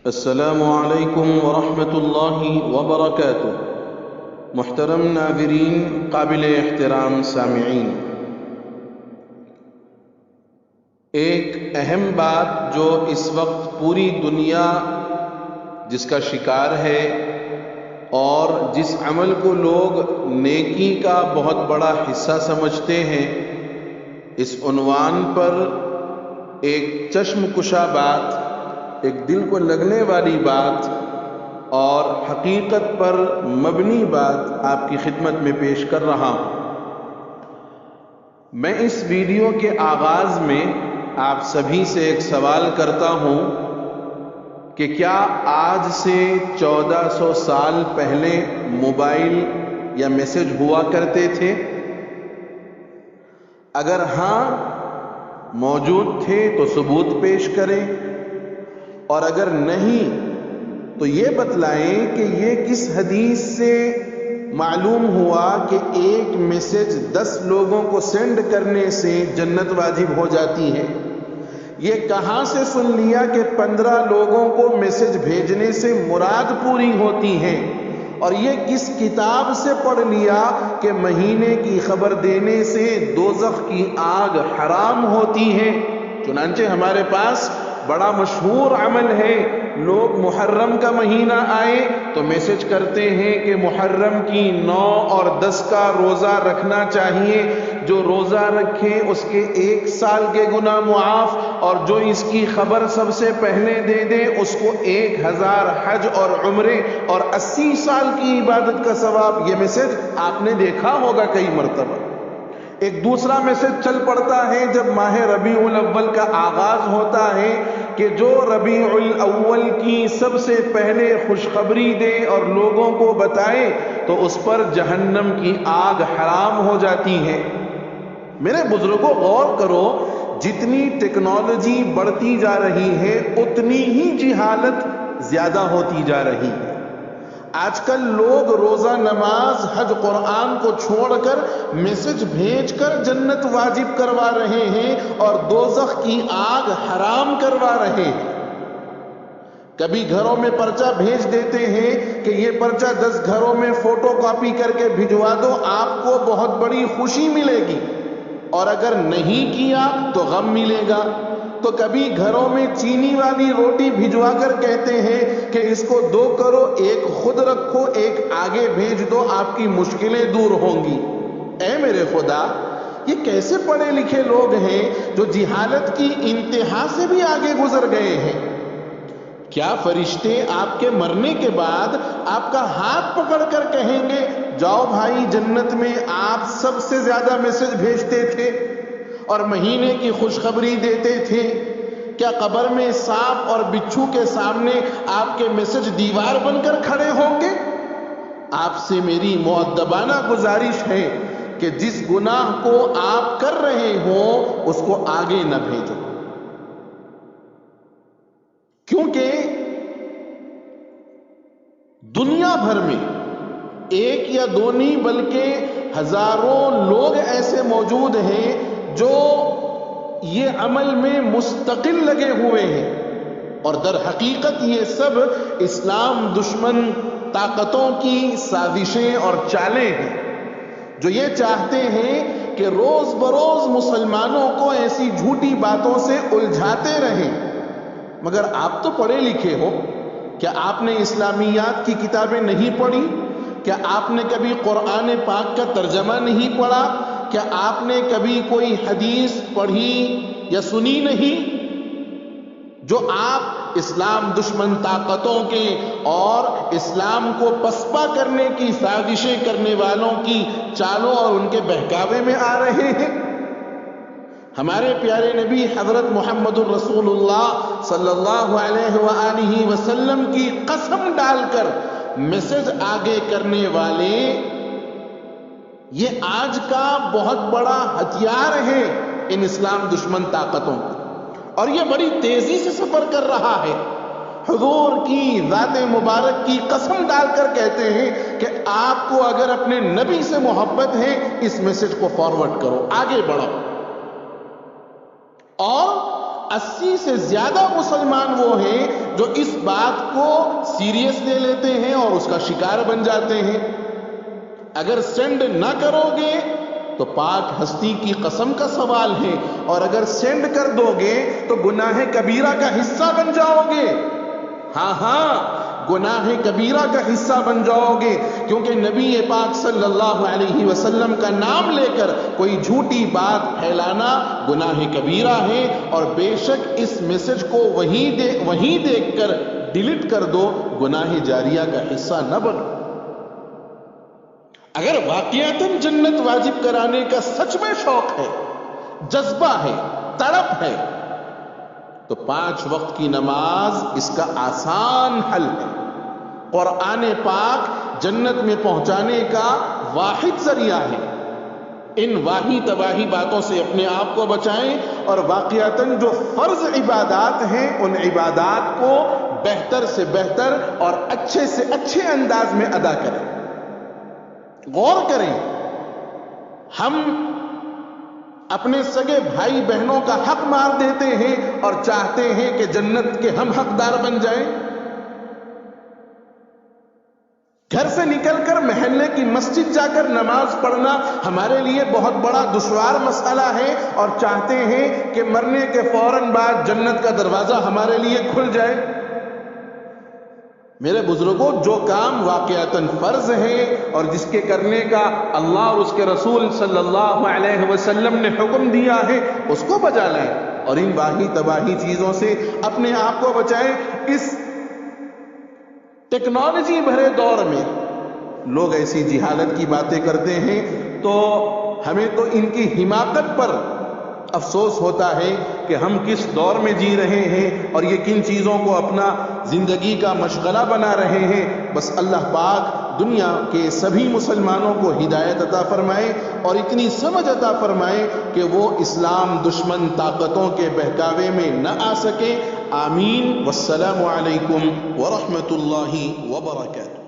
السلام علیکم ورحمۃ اللہ وبرکاتہ۔ محترم ناظرین، قابل احترام سامعین، ایک اہم بات جو اس وقت پوری دنیا جس کا شکار ہے اور جس عمل کو لوگ نیکی کا بہت بڑا حصہ سمجھتے ہیں، اس عنوان پر ایک چشم کشا بات، ایک دل کو لگنے والی بات اور حقیقت پر مبنی بات آپ کی خدمت میں پیش کر رہا ہوں۔ میں اس ویڈیو کے آغاز میں آپ سبھی سے ایک سوال کرتا ہوں کہ کیا آج سے 1400 سال پہلے موبائل یا میسج ہوا کرتے تھے؟ اگر ہاں موجود تھے تو ثبوت پیش کریں، اور اگر نہیں تو یہ بتلائیں کہ یہ کس حدیث سے معلوم ہوا کہ ایک میسج 10 لوگوں کو سینڈ کرنے سے جنت واجب ہو جاتی ہے؟ یہ کہاں سے سن لیا کہ 15 لوگوں کو میسج بھیجنے سے مراد پوری ہوتی ہے؟ اور یہ کس کتاب سے پڑھ لیا کہ مہینے کی خبر دینے سے دوزخ کی آگ حرام ہوتی ہے؟ چنانچہ ہمارے پاس بڑا مشہور عمل ہے، لوگ محرم کا مہینہ آئے تو میسج کرتے ہیں کہ محرم کی 9 اور 10 کا روزہ رکھنا چاہیے، جو روزہ رکھے اس کے 1 سال کے گناہ معاف، اور جو اس کی خبر سب سے پہلے دے دے اس کو 1000 حج اور عمرے اور 80 سال کی عبادت کا ثواب۔ یہ میسج آپ نے دیکھا ہوگا کئی مرتبہ۔ ایک دوسرا میسج چل پڑتا ہے جب ماہ ربیع الاول کا آغاز ہوتا ہے کہ جو ربیع الاول کی سب سے پہلے خوشخبری دے اور لوگوں کو بتائے تو اس پر جہنم کی آگ حرام ہو جاتی ہے۔ میرے بزرگوں، غور کرو، جتنی ٹیکنالوجی بڑھتی جا رہی ہے اتنی ہی جہالت زیادہ ہوتی جا رہی ہے۔ آج کل لوگ روزہ، نماز، حج، قرآن کو چھوڑ کر میسج بھیج کر جنت واجب کروا رہے ہیں اور دوزخ کی آگ حرام کروا رہے ہیں۔ کبھی گھروں میں پرچہ بھیج دیتے ہیں کہ یہ پرچہ 10 گھروں میں فوٹو کاپی کر کے بھجوا دو، آپ کو بہت بڑی خوشی ملے گی، اور اگر نہیں کیا تو غم ملے گا۔ تو کبھی گھروں میں چینی والی روٹی بھجوا کر کہتے ہیں کہ اس کو 2 کرو، ایک خود رکھو، ایک آگے بھیج دو، آپ کی مشکلیں دور ہوں گی۔ اے میرے خدا، یہ کیسے پڑھے لکھے لوگ ہیں جو جہالت کی انتہا سے بھی آگے گزر گئے ہیں؟ کیا فرشتے آپ کے مرنے کے بعد آپ کا ہاتھ پکڑ کر کہیں گے جاؤ بھائی جنت میں آپ سب سے زیادہ میسج بھیجتے تھے اور مہینے کی خوشخبری دیتے تھے؟ کیا قبر میں سانپ اور بچھو کے سامنے آپ کے میسج دیوار بن کر کھڑے ہوں گے؟ آپ سے میری مؤدبانہ گزارش ہے کہ جس گناہ کو آپ کر رہے ہوں اس کو آگے نہ بھیجو، کیونکہ دنیا بھر میں ایک یا 2 نہیں بلکہ ہزاروں لوگ ایسے موجود ہیں جو یہ عمل میں مستقل لگے ہوئے ہیں، اور در حقیقت یہ سب اسلام دشمن طاقتوں کی سازشیں اور چالیں ہیں، جو یہ چاہتے ہیں کہ روز بروز مسلمانوں کو ایسی جھوٹی باتوں سے الجھاتے رہیں۔ مگر آپ تو پڑھے لکھے ہو، کیا آپ نے اسلامیات کی کتابیں نہیں پڑھی؟ کیا آپ نے کبھی قرآن پاک کا ترجمہ نہیں پڑھا؟ کیا آپ نے کبھی کوئی حدیث پڑھی یا سنی نہیں؟ جو آپ اسلام دشمن طاقتوں کے اور اسلام کو پسپا کرنے کی سازشیں کرنے والوں کی چالوں اور ان کے بہکاوے میں آ رہے ہیں۔ ہمارے پیارے نبی حضرت محمد الرسول اللہ صلی اللہ علیہ وآلہ وسلم کی قسم ڈال کر میسج آگے کرنے والے یہ آج کا بہت بڑا ہتھیار ہے ان اسلام دشمن طاقتوں کا، اور یہ بڑی تیزی سے سفر کر رہا ہے۔ حضور کی ذات مبارک کی قسم ڈال کر کہتے ہیں کہ آپ کو اگر اپنے نبی سے محبت ہے اس میسج کو فارورڈ کرو، آگے بڑھو۔ اور 80 سے زیادہ مسلمان وہ ہیں جو اس بات کو سیریس لے لیتے ہیں اور اس کا شکار بن جاتے ہیں. اگر سینڈ نہ کرو گے تو پاک ہستی کی قسم کا سوال ہے، اور اگر سینڈ کر دو گے تو گناہ کبیرہ کا حصہ بن جاؤ گے. ہاں گناہ کبیرہ کا حصہ بن جاؤ گے، کیونکہ نبی پاک صلی اللہ علیہ وسلم کا نام لے کر کوئی جھوٹی بات پھیلانا گناہ کبیرہ ہے. اور بے شک اس میسج کو وہیں دیکھ کر ڈیلیٹ کر دو، گناہ جاریہ کا حصہ نہ بنو. اگر واقعتاً جنت واجب کرانے کا سچ میں شوق ہے، جذبہ ہے، تڑپ ہے، تو 5 وقت کی نماز اس کا آسان حل ہے. قرآن پاک جنت میں پہنچانے کا واحد ذریعہ ہے. ان واہی تباہی باتوں سے اپنے آپ کو بچائیں، اور واقعتاً جو فرض عبادات ہیں ان عبادات کو بہتر سے بہتر اور اچھے سے اچھے انداز میں ادا کریں. غور کریں، ہم اپنے سگے بھائی بہنوں کا حق مار دیتے ہیں اور چاہتے ہیں کہ جنت کے ہم حقدار بن جائیں. گھر سے نکل کر محلے کی مسجد جا کر نماز پڑھنا ہمارے لیے بہت بڑا دشوار مسئلہ ہے، اور چاہتے ہیں کہ مرنے کے فوراً بعد جنت کا دروازہ ہمارے لیے کھل جائے. میرے بزرگوں، جو کام واقعتاً فرض ہیں اور جس کے کرنے کا اللہ اور اس کے رسول صلی اللہ علیہ وسلم نے حکم دیا ہے اس کو بجا لائیں، اور ان واہی تباہی چیزوں سے اپنے آپ کو بچائیں. اس ٹیکنالوجی بھرے دور میں لوگ ایسی جہالت کی باتیں کرتے ہیں تو ہمیں تو ان کی حماقت پر افسوس ہوتا ہے کہ ہم کس دور میں جی رہے ہیں اور یہ کن چیزوں کو اپنا زندگی کا مشغلہ بنا رہے ہیں. بس اللہ پاک دنیا کے سبھی مسلمانوں کو ہدایت عطا فرمائے اور اتنی سمجھ عطا فرمائے کہ وہ اسلام دشمن طاقتوں کے بہکاوے میں نہ آ سکے. آمین. والسلام علیکم ورحمۃ اللہ وبرکاتہ.